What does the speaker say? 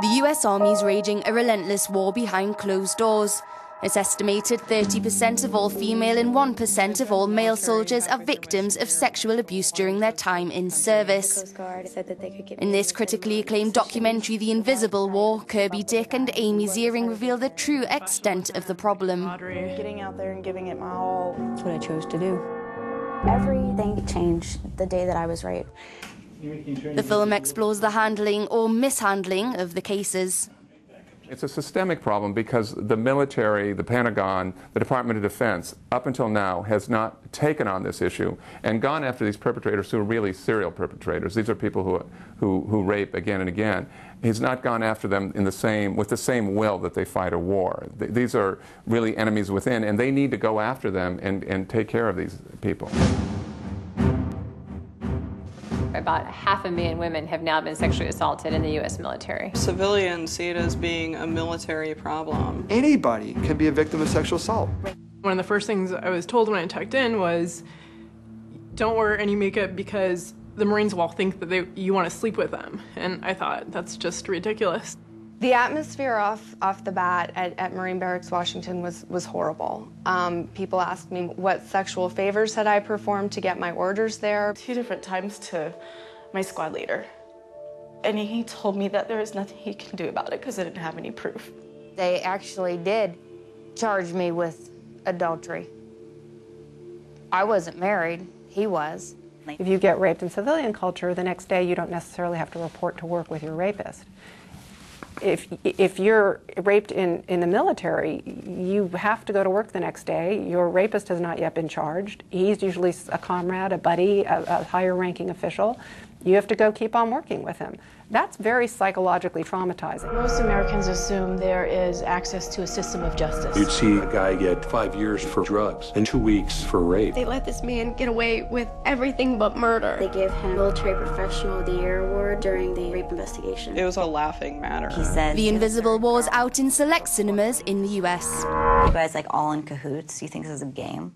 The US Army's waging a relentless war behind closed doors. It's estimated 30% of all female and 1% of all male soldiers are victims of sexual abuse during their time in service. In this critically acclaimed documentary, The Invisible War, Kirby, Dick and Amy Ziering reveal the true extent of the problem. Getting out there and giving it my all. That's what I chose to do. Everything changed the day that I was raped. The film explores the handling or mishandling of the cases. It's a systemic problem because the military, the Pentagon, the Department of Defense, up until now, has not taken on this issue and gone after these perpetrators who are really serial perpetrators. These are people who rape again and again. He's not gone after them with the same will that they fight a war. These are really enemies within, and they need to go after them and take care of these people. About 500,000 women have now been sexually assaulted in the U.S. military. Civilians see it as being a military problem. Anybody can be a victim of sexual assault. One of the first things I was told when I checked in was, don't wear any makeup because the Marines will all think that you want to sleep with them. And I thought, that's just ridiculous. The atmosphere off the bat at Marine Barracks, Washington was horrible. People asked me what sexual favors had I performed to get my orders there. 2 different times to my squad leader. And he told me that there was nothing he can do about it because I didn't have any proof. They actually did charge me with adultery. I wasn't married, he was. If you get raped in civilian culture, the next day you don't necessarily have to report to work with your rapist. If you're raped in the military, you have to go to work the next day. Your rapist has not yet been charged. He's usually a comrade, a buddy, a higher ranking official. You have to go keep on working with him. That's very psychologically traumatizing. Most Americans assume there is access to a system of justice. You'd see a guy get 5 years for drugs and 2 weeks for rape. They let this man get away with everything but murder. They gave him Military Professional of the Year award during the rape investigation. It was a laughing matter. He said, The Invisible War is out in select cinemas in the US. You guys like all in cahoots? You think this is a game?